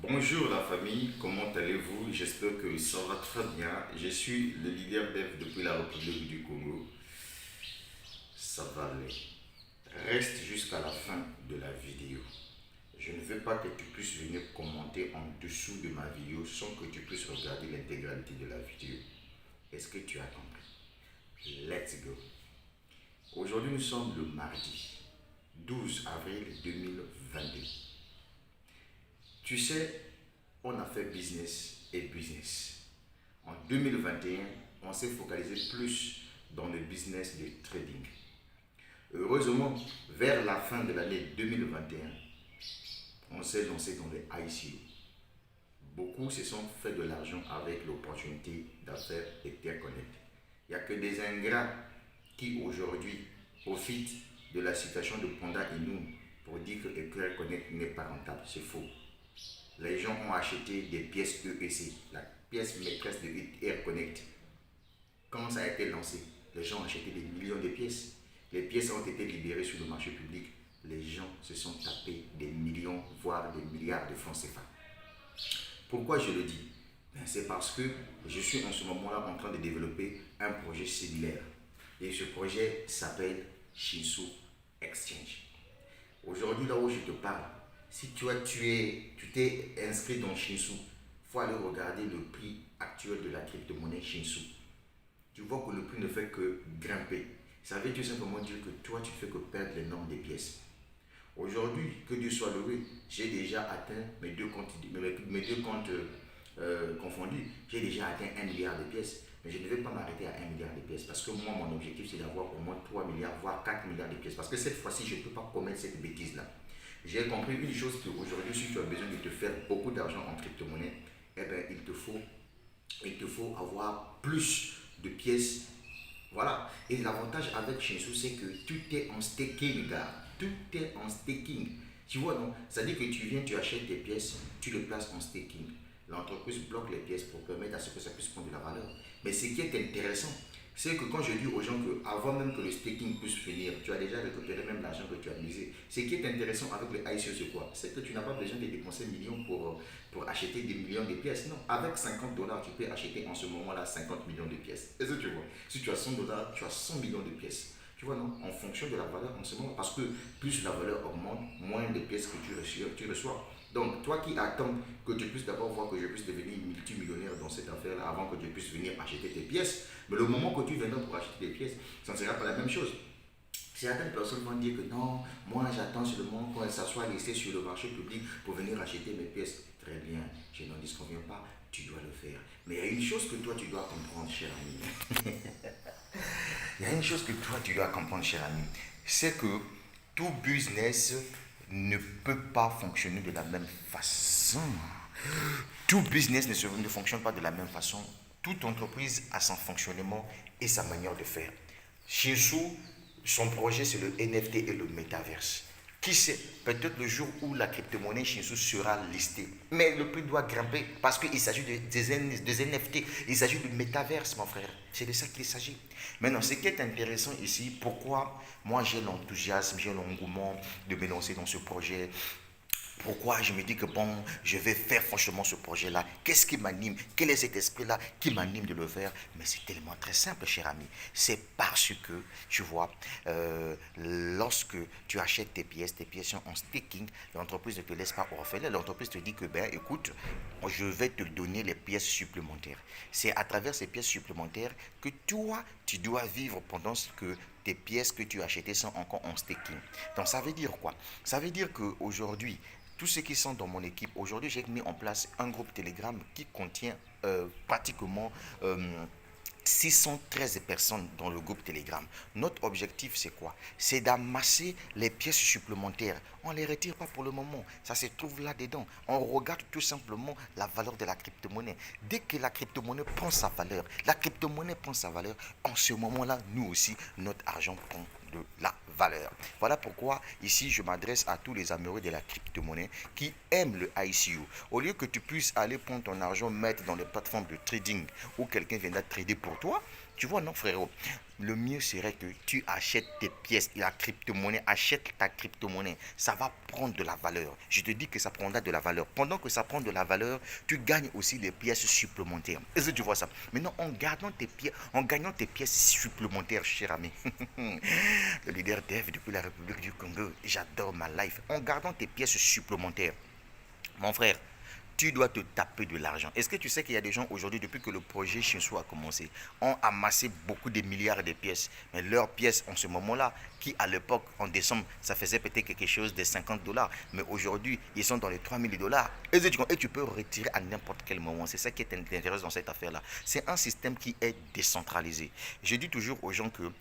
Bonjour la famille, comment allez-vous? J'espère que ça va très bien. Je suis le leader dev depuis la République du Congo. Ça va aller. Reste jusqu'à la fin de la vidéo. Je ne veux pas que tu puisses venir commenter en dessous de ma vidéo sans que tu puisses regarder l'intégralité de la vidéo. Est-ce que tu as compris? Let's go. Aujourd'hui, nous sommes le mardi 12 avril 2022. Tu sais, on a fait business et business. En 2021, on s'est focalisé plus dans le business de trading. Heureusement, vers la fin de l'année 2021, on s'est lancé dans le ICO. Beaucoup se sont fait de l'argent avec l'opportunité d'affaires Etherconnect. Il n'y a que des ingrats qui aujourd'hui profitent de la situation de Panda Inoom pour dire que Etherconnect n'est pas rentable. C'est faux. Les gens ont acheté des pièces EEC, la pièce maîtresse de Etherconnect. Quand ça a été lancé, les gens ont acheté des millions de pièces. Les pièces ont été libérées sur le marché public. Les gens se sont tapés des millions, voire des milliards de francs CFA. Pourquoi je le dis? C'est parce que je suis en ce moment-là en train de développer un projet similaire. Et ce projet s'appelle Shinsu Exchange. Aujourd'hui, là où je te parle, si tu t'es inscrit dans Shinsu, il faut aller regarder le prix actuel de la crypto-monnaie Shinsu. Tu vois que le prix ne fait que grimper. Ça veut tout simplement dire que toi, tu ne fais que perdre les nombres des pièces. Aujourd'hui, que Dieu soit loué, j'ai déjà atteint mes deux comptes confondus. J'ai déjà atteint 1 milliard de pièces. Mais je ne vais pas m'arrêter à 1 milliard de pièces parce que moi, mon objectif, c'est d'avoir au moins 3 milliards, voire 4 milliards de pièces. Parce que cette fois-ci, je ne peux pas commettre cette bêtise-là. J'ai compris une chose qu'aujourd'hui, si tu as besoin de te faire beaucoup d'argent en crypto-monnaie, eh bien, il te faut avoir plus de pièces. Voilà. Et l'avantage avec Shinsu, c'est que tout est en staking, gars. Tout est en staking. Tu vois, non? C'est-à-dire que tu viens, tu achètes tes pièces, tu les places en staking. L'entreprise bloque les pièces pour permettre à ce que ça puisse prendre de la valeur. Mais ce qui est intéressant, c'est que quand je dis aux gens que avant même que le staking puisse finir, tu as déjà récupéré même l'argent que tu as misé. Ce qui est intéressant avec le ICO, c'est quoi? C'est que tu n'as pas besoin de dépenser millions pour acheter des millions de pièces. Non, avec 50 dollars, tu peux acheter en ce moment-là 50 millions de pièces. Est-ce que tu vois? Si tu as 100 dollars, tu as 100 millions de pièces. Tu vois, non? En fonction de la valeur en ce moment. Parce que plus la valeur augmente, moins de pièces que tu reçois. Donc, toi qui attends que tu puisses d'abord voir que je puisse devenir multimillionnaire dans cette affaire-là avant que tu puisses venir acheter tes pièces, mais le moment que tu viendras pour acheter des pièces, ça ne sera pas la même chose. Certaines personnes vont dire que non, moi j'attends seulement quand ça soit laissé sur le marché public pour venir acheter mes pièces. Très bien, je n'en disconviens pas, tu dois le faire. Mais il y a une chose que toi tu dois comprendre, cher ami. Il y a une chose que toi tu dois comprendre, cher ami. C'est que tout business ne peut pas fonctionner de la même façon. Tout business ne fonctionne pas de la même façon. Toute entreprise a son fonctionnement et sa manière de faire. Shinsu, son projet, c'est le NFT et le Metaverse. Qui sait, peut-être le jour où la crypto-monnaie Shinsu sera listée. Mais le prix doit grimper parce qu'il s'agit des NFT. Il s'agit du Metaverse, mon frère. C'est de ça qu'il s'agit. Maintenant, ce qui est intéressant ici, pourquoi moi j'ai l'enthousiasme, j'ai l'engouement de me lancer dans ce projet, pourquoi je me dis que bon, je vais faire franchement ce projet-là. Qu'est-ce qui m'anime? Quel est cet esprit-là qui m'anime de le faire? Mais c'est tellement très simple, cher ami. C'est parce que, tu vois, lorsque tu achètes tes pièces sont en staking, l'entreprise ne te laisse pas orphelin. L'entreprise te dit que, ben, écoute, je vais te donner les pièces supplémentaires. C'est à travers ces pièces supplémentaires que toi, tu dois vivre pendant que tes pièces que tu as achetées sont encore en staking. Donc, ça veut dire quoi? Ça veut dire qu'aujourd'hui, tous ceux qui sont dans mon équipe, aujourd'hui j'ai mis en place un groupe Telegram qui contient pratiquement 613 personnes dans le groupe Telegram. Notre objectif, c'est quoi? C'est d'amasser les pièces supplémentaires. On ne les retire pas pour le moment. Ça se trouve là-dedans. On regarde tout simplement la valeur de la crypto-monnaie. Dès que la crypto-monnaie prend sa valeur, en ce moment-là, nous aussi, notre argent prend de la valeur. Voilà pourquoi ici je m'adresse à tous les amoureux de la crypto-monnaie qui aiment le ICO. Au lieu que tu puisses aller prendre ton argent, mettre dans les plateformes de trading où quelqu'un viendra trader pour toi, Tu vois, non, frérot, le mieux serait que tu achètes tes pièces, la crypto-monnaie, achète ta crypto-monnaie. Ça va prendre de la valeur. Je te dis que ça prendra de la valeur. Pendant que ça prend de la valeur, tu gagnes aussi des pièces supplémentaires. Est-ce que tu vois ça? Maintenant, en gagnant tes pièces supplémentaires, cher ami, le leader Dev depuis la République du Congo, j'adore ma life. En gardant tes pièces supplémentaires, mon frère, tu dois te taper de l'argent. Est-ce que tu sais qu'il y a des gens aujourd'hui, depuis que le projet Shinsu a commencé, ont amassé beaucoup de milliards de pièces. Mais leurs pièces, en ce moment-là, qui à l'époque, en décembre, ça faisait peut-être quelque chose de 50 dollars. Mais aujourd'hui, ils sont dans les 3000 dollars. Et tu peux retirer à n'importe quel moment. C'est ça qui est intéressant dans cette affaire-là. C'est un système qui est décentralisé. Je dis toujours aux gens que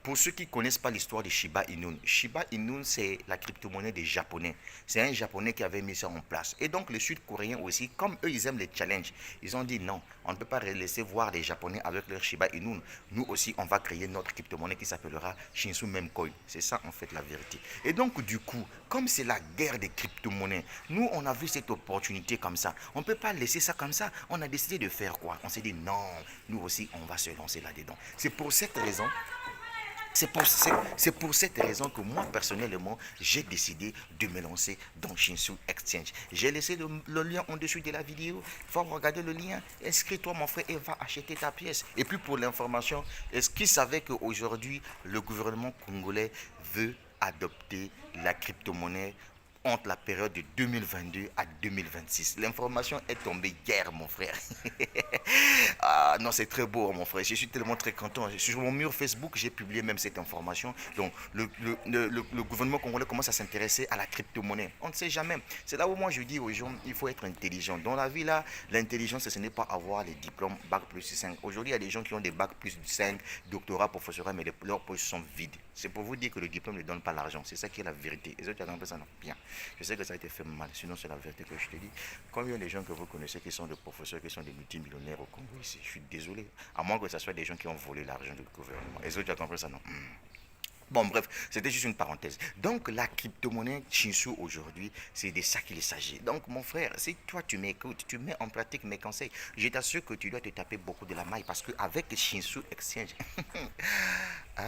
pour ceux qui ne connaissent pas l'histoire de Shiba Inu, c'est la crypto-monnaie des Japonais. C'est un Japonais qui avait mis ça en place. Et donc les Sud-Coréens aussi, comme eux, ils aiment les challenges, ils ont dit non, on ne peut pas laisser voir les Japonais avec leur Shiba Inu. Nous aussi, on va créer notre crypto-monnaie qui s'appellera Shinsu Memcoin. C'est ça, en fait, la vérité. Et donc, du coup, comme c'est la guerre des crypto-monnaies, nous, on a vu cette opportunité comme ça. On ne peut pas laisser ça comme ça. On a décidé de faire quoi? On s'est dit non, nous aussi, on va se lancer là-dedans. C'est pour cette raison. C'est pour cette raison que moi, personnellement, j'ai décidé de me lancer dans Shinsu Exchange. J'ai laissé le lien en dessous de la vidéo. Il faut regarder le lien. Inscris-toi, mon frère, et va acheter ta pièce. Et puis, pour l'information, est-ce qu'ils savaient qu'aujourd'hui, le gouvernement congolais veut adopter la crypto-monnaie entre la période de 2022 à 2026. L'information est tombée hier, mon frère. Ah non, c'est très beau, mon frère. Je suis tellement très content. Sur mon mur Facebook, j'ai publié même cette information. Donc, le gouvernement congolais commence à s'intéresser à la crypto-monnaie. On ne sait jamais. C'est là où moi je dis aux gens, il faut être intelligent. Dans la vie, là, l'intelligence, ce n'est pas avoir les diplômes Bac plus 5. Aujourd'hui, il y a des gens qui ont des Bac plus 5, doctorat, professorat, mais leurs poches sont vides. C'est pour vous dire que le diplôme ne donne pas l'argent. C'est ça qui est la vérité. Les autres, ça non. Bien. Je sais que ça a été fait mal, sinon c'est la vérité que je te dis. Combien de gens que vous connaissez qui sont des professeurs, qui sont des multimillionnaires au Congo ici? Je suis désolé. À moins que ce soit des gens qui ont volé l'argent du gouvernement. Les autres, tu as compris ça, non? Bon, bref, c'était juste une parenthèse. Donc, la crypto-monnaie Shinsu aujourd'hui, c'est de ça qu'il s'agit. Donc, mon frère, si toi tu m'écoutes, tu mets en pratique mes conseils, je t'assure que tu dois te taper beaucoup de la maille parce qu'avec Shinsu Exchange, ah,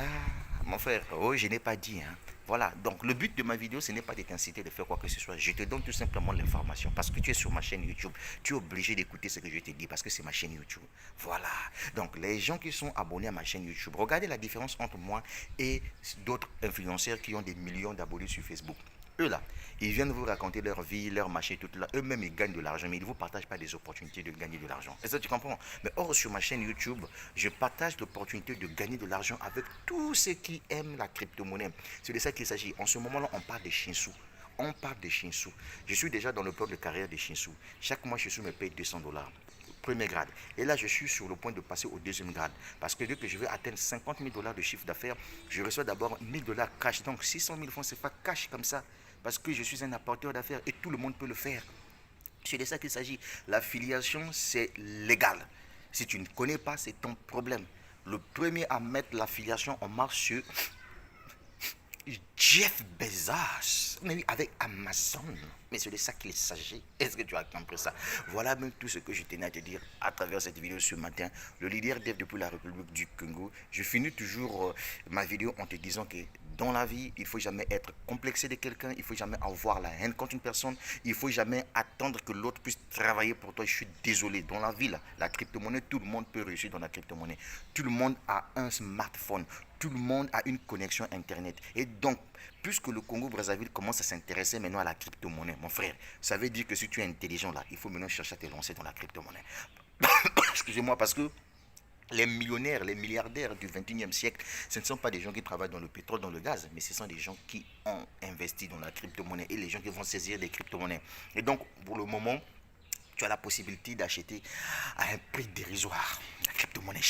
mon frère, oh, je n'ai pas dit, hein. Voilà, donc le but de ma vidéo, ce n'est pas de t'inciter de faire quoi que ce soit. Je te donne tout simplement l'information parce que tu es sur ma chaîne YouTube. Tu es obligé d'écouter ce que je te dis parce que c'est ma chaîne YouTube. Voilà, donc les gens qui sont abonnés à ma chaîne YouTube, regardez la différence entre moi et d'autres influenceurs qui ont des millions d'abonnés sur Facebook. Eux là, ils viennent vous raconter leur vie, leur machin, tout là. Eux-mêmes, ils gagnent de l'argent, mais ils ne vous partagent pas des opportunités de gagner de l'argent. Est-ce que tu comprends? Mais or, sur ma chaîne YouTube, je partage l'opportunité de gagner de l'argent avec tous ceux qui aiment la crypto-monnaie. C'est de ça qu'il s'agit. En ce moment-là, on parle de Shinsu. On parle de Shinsu. Je suis déjà dans le plan de carrière de Shinsu. Chaque mois, Shinsu me paye 200 dollars. Premier grade. Et là, je suis sur le point de passer au deuxième grade. Parce que dès que je vais atteindre 50 000 dollars de chiffre d'affaires, je reçois d'abord 1000 dollars cash. Donc 600 000 francs, c'est pas cash comme ça. Parce que je suis un apporteur d'affaires et tout le monde peut le faire. C'est de ça qu'il s'agit. L'affiliation, c'est légal. Si tu ne connais pas, c'est ton problème. Le premier à mettre l'affiliation en marche sur Jeff Bezos, mais oui, avec Amazon. Mais c'est de ça qu'il s'agit. Est-ce que tu as compris ça? Voilà même tout ce que je tenais à te dire à travers cette vidéo ce matin. Le leader Dev depuis la République du Congo. Je finis toujours ma vidéo en te disant que dans la vie, il ne faut jamais être complexé de quelqu'un. Il ne faut jamais avoir la haine contre une personne. Il ne faut jamais attendre que l'autre puisse travailler pour toi. Je suis désolé. Dans la vie, là, la crypto-monnaie, tout le monde peut réussir dans la crypto-monnaie. Tout le monde a un smartphone. Tout le monde a une connexion Internet. Et donc, puisque le Congo-Brazzaville commence à s'intéresser maintenant à la crypto-monnaie, mon frère, ça veut dire que si tu es intelligent là, il faut maintenant chercher à te lancer dans la crypto-monnaie. Excusez-moi, parce que les millionnaires, les milliardaires du 21e siècle, ce ne sont pas des gens qui travaillent dans le pétrole, dans le gaz, mais ce sont des gens qui ont investi dans la crypto-monnaie et les gens qui vont saisir des crypto-monnaies. Et donc, pour le moment, tu as la possibilité d'acheter à un prix dérisoire la crypto-monnaie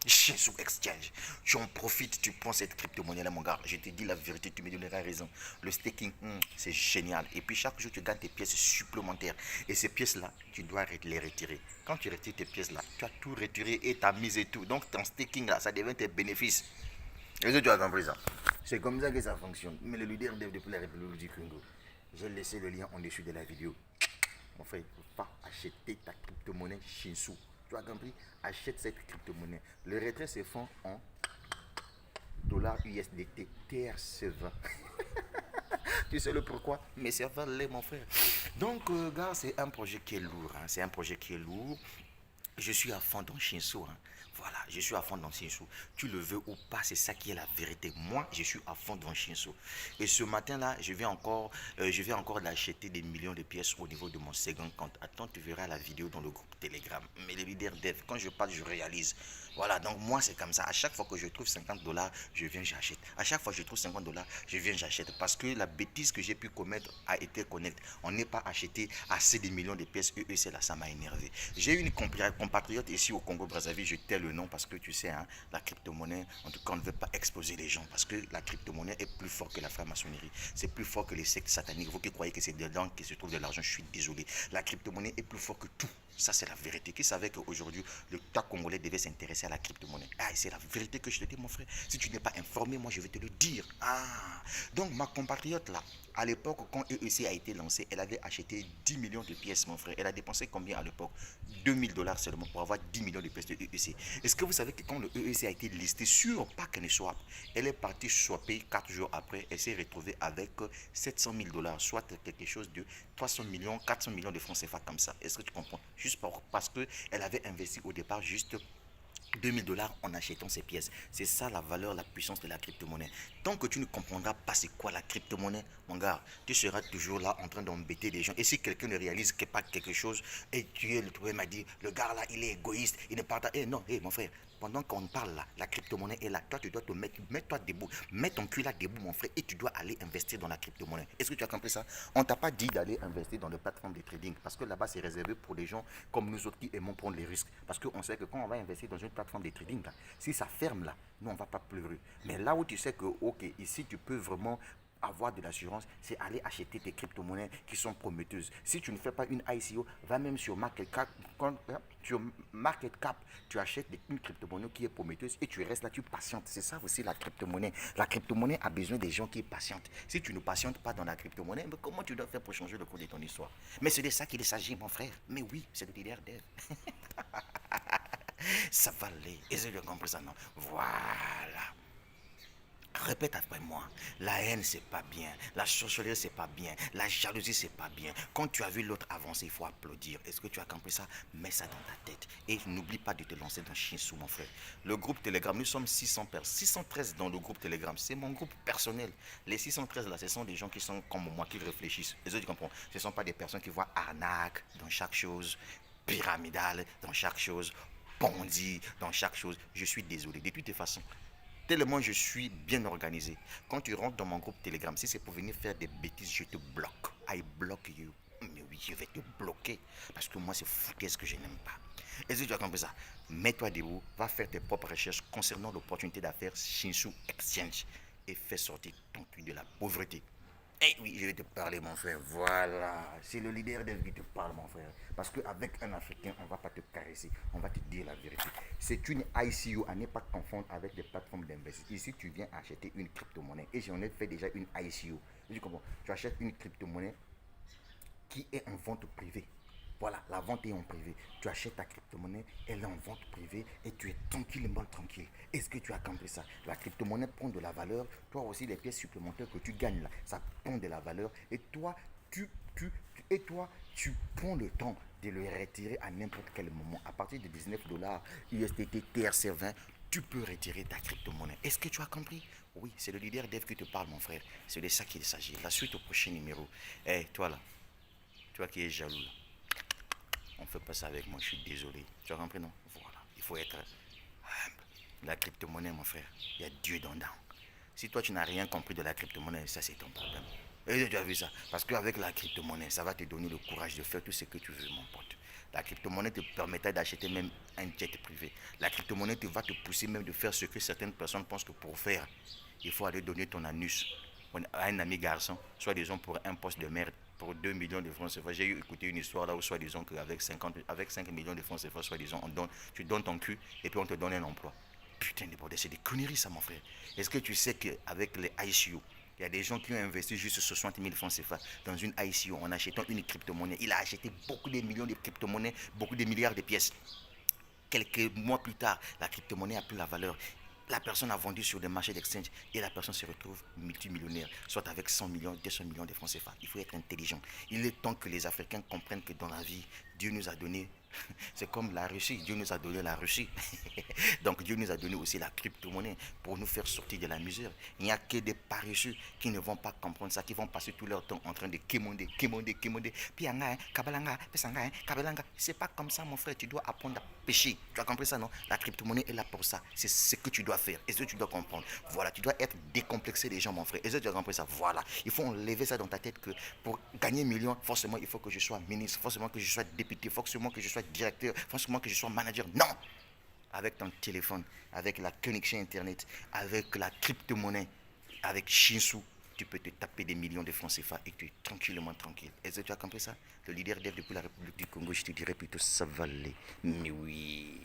Shinsu Exchange. Tu en profites, tu prends cette crypto-monnaie-là, mon gars. Je te dis la vérité, tu me donneras raison. Le staking, c'est génial. Et puis chaque jour, tu gagnes des pièces supplémentaires. Et ces pièces-là, tu dois les retirer. Quand tu retires tes pièces-là, tu as tout retiré et ta mise et tout. Donc ton staking-là, ça devient tes bénéfices. Est-ce que tu as compris ça? C'est comme ça que ça fonctionne. Mais le leader depuis la République du Congo, j'ai laissé le lien en dessous de la vidéo. En fait, il ne faut pas acheter ta crypto-monnaie Shinsu. Tu as compris? Achète cette crypto-monnaie. Le retrait se fait en dollars USDT TRC20. Tu sais le pourquoi? Mais ça va l'est, mon frère. Donc, gars, c'est un projet qui est lourd. Hein. C'est un projet qui est lourd. Je suis à fond dans Shinsu. Hein. Voilà, je suis à fond dans Shinsu. Tu le veux ou pas, c'est ça qui est la vérité. Moi, je suis à fond dans Shinsu. Et ce matin-là, je vais encore l'acheter des millions de pièces au niveau de mon second compte. Attends, tu verras la vidéo dans le groupe Telegram. Mais les leaders dev, quand je parle, je réalise. Voilà, donc moi, c'est comme ça. À chaque fois que je trouve 50 dollars, je viens, j'achète. À chaque fois que je trouve 50 dollars, je viens, j'achète. Parce que la bêtise que j'ai pu commettre a été connectée. On n'est pas acheté assez de millions de pièces. C'est là, ça m'a énervé. J'ai une compatriote ici au Congo-Brazzaville, je tais le nom parce que tu sais, hein, la crypto-monnaie, en tout cas, on ne veut pas exposer les gens parce que la crypto-monnaie est plus fort que la franc-maçonnerie. C'est plus fort que les sectes sataniques. Vous qui croyez que c'est dedans que se trouve de l'argent, je suis désolé. La crypto-monnaie est plus fort que tout. Ça, c'est la vérité. Qui savait qu'aujourd'hui, le tas congolais devait s'intéresser à la crypto-monnaie? Ah, c'est la vérité que je te dis, mon frère. Si tu n'es pas informé, moi, je vais te le dire. Ah, donc ma compatriote là, à l'époque, quand EEC a été lancé, elle avait acheté 10 millions de pièces, mon frère. Elle a dépensé combien à l'époque? 2000 dollars seulement pour avoir 10 millions de pièces de EEC. Est-ce que vous savez que quand le EEC a été listé sur ParkAnySwap, elle est partie swapper 4 jours après, elle s'est retrouvée avec 700 000 dollars, soit quelque chose de 300 millions, 400 millions de francs CFA comme ça. Est-ce que tu comprends? Juste parce qu'elle avait investi au départ juste 2000 dollars en achetant ces pièces. C'est ça la valeur, la puissance de la crypto-monnaie. Tant que tu ne comprendras pas c'est quoi la crypto-monnaie, mon gars, tu seras toujours là en train d'embêter les gens. Et si quelqu'un ne réalise pas quelque chose, et tu es le trouvé m'a dit, le gars là, il est égoïste, il ne partage. Eh non, mon frère, pendant qu'on parle là, la crypto-monnaie est là. Toi, tu dois te mettre, mets-toi debout, mets ton cul là debout, mon frère, et tu dois aller investir dans la crypto-monnaie. Est-ce que tu as compris ça? On t'a pas dit d'aller investir dans les plateformes de trading, parce que là-bas, c'est réservé pour les gens comme nous autres qui aimons prendre les risques. Parce qu'on sait que quand on va investir dans une plateforme de trading, là, si ça ferme là, nous, on ne va pas pleurer. Mais là où tu sais que, ok, ici, tu peux vraiment avoir de l'assurance, c'est aller acheter tes crypto-monnaies qui sont prometteuses. Si tu ne fais pas une ICO, va même sur Market Cap, tu achètes une crypto-monnaie qui est prometteuse et tu restes là, tu patientes. C'est ça aussi la crypto-monnaie. La crypto-monnaie a besoin des gens qui patientent. Si tu ne patientes pas dans la crypto-monnaie, comment tu dois faire pour changer le cours de ton histoire? Mais c'est de ça qu'il s'agit, mon frère. Mais oui, c'est le leader dev. Ça va aller. Est-ce que tu as compris ça? Non. Voilà. Répète après moi. La haine, c'est pas bien. La sorcellerie, c'est pas bien. La jalousie, c'est pas bien. Quand tu as vu l'autre avancer, il faut applaudir. Est-ce que tu as compris ça? Mets ça dans ta tête. Et n'oublie pas de te lancer dans Shinsu, mon frère. Le groupe Telegram, nous sommes 600 personnes. 613 dans le groupe Telegram. C'est mon groupe personnel. Les 613 là, ce sont des gens qui sont comme moi, qui réfléchissent. Est-ce que tu comprends? Ce ne sont pas des personnes qui voient arnaque dans chaque chose, pyramidale dans chaque chose, Ponzi dans chaque chose. Je suis désolé. De toutes les façons, tellement je suis bien organisé. Quand tu rentres dans mon groupe Telegram, si c'est pour venir faire des bêtises, je te bloque. I block you. Mais oui, je vais te bloquer. Parce que moi, c'est foutaise que je n'aime pas. Est-ce que tu as compris ça? Mets-toi debout, va faire tes propres recherches concernant l'opportunité d'affaires Shinsu Exchange et fais sortir ton cul de la pauvreté. Eh oui, je vais te parler, mon frère. Voilà. C'est le leader des qui te parle, mon frère. Parce qu'avec un Africain, on ne va pas te caresser. On va te dire la vérité. C'est une ICO à ne pas confondre avec des plateformes d'investissement. Ici, tu viens acheter une crypto-monnaie. Et j'en ai fait déjà une ICO. Tu comprends? Tu achètes une crypto-monnaie qui est en vente privée. Voilà, la vente est en privé. Tu achètes ta crypto-monnaie, elle est en vente privée et tu es tranquillement tranquille. Est-ce que tu as compris ça? La crypto-monnaie prend de la valeur. Toi aussi, les pièces supplémentaires que tu gagnes là, ça prend de la valeur. Et toi, tu prends le temps de le retirer à n'importe quel moment. À partir de 19 dollars USDT TRC20, tu peux retirer ta crypto-monnaie. Est-ce que tu as compris? Oui, c'est le leader dev qui te parle, mon frère. C'est de ça qu'il s'agit. La suite au prochain numéro. Eh, toi là, toi qui es jaloux là. On ne fait pas ça avec moi, je suis désolé. Tu as compris, non? Voilà, il faut être humble. La crypto-monnaie, mon frère, il y a Dieu dedans. Si toi, tu n'as rien compris de la crypto-monnaie, ça, c'est ton problème. Et tu as vu ça? Parce qu'avec la crypto-monnaie, ça va te donner le courage de faire tout ce que tu veux, mon pote. La crypto-monnaie te permettra d'acheter même un jet privé. La crypto-monnaie va te pousser même de faire ce que certaines personnes pensent que pour faire, il faut aller donner ton anus à un ami garçon, soit disons pour un poste de merde, pour 2 millions de francs CFA. J'ai écouté une histoire là où soit disons qu'avec 5 millions de francs CFA, soit disons tu donnes ton cul et puis on te donne un emploi. Putain de bordel, c'est des conneries ça mon frère. Est-ce que tu sais qu'avec les ICO, il y a des gens qui ont investi juste 60 000 francs CFA dans une ICO en achetant une crypto-monnaie. Il a acheté beaucoup de millions de crypto-monnaies, beaucoup de milliards de pièces. quelques mois plus tard, la crypto-monnaie a plus la valeur. La personne a vendu sur le marché d'exchange et la personne se retrouve multimillionnaire, soit avec 100 millions, 200 millions de francs CFA. Il faut être intelligent. Il est temps que les Africains comprennent que dans la vie, Dieu nous a donné, c'est comme la Russie, Dieu nous a donné la Russie. Donc Dieu nous a donné aussi la crypto-monnaie pour nous faire sortir de la misère. Il n'y a que des paresseux qui ne vont pas comprendre ça, qui vont passer tout leur temps en train de quémander. Pianga, kabalanga, pesanga, kabalanga. C'est pas comme ça, mon frère. Tu dois apprendre à pêcher. Tu as compris ça, non? La crypto-monnaie est là pour ça. C'est ce que tu dois faire et ce que tu dois comprendre. Voilà, tu dois être décomplexé des gens, mon frère. Et ce que tu as compris ça, voilà. Il faut enlever ça dans ta tête que pour gagner millions, forcément, il faut que je sois ministre, forcément que je sois député, forcément que je sois directeur, forcément que je sois manager. Non! Avec ton téléphone, avec la connexion internet, avec la crypto-monnaie, avec Shinsu, tu peux te taper des millions de francs CFA et tu es tranquillement tranquille. Est-ce que tu as compris ça? Le leader depuis la République du Congo, je te dirais plutôt ça va aller. Mais oui.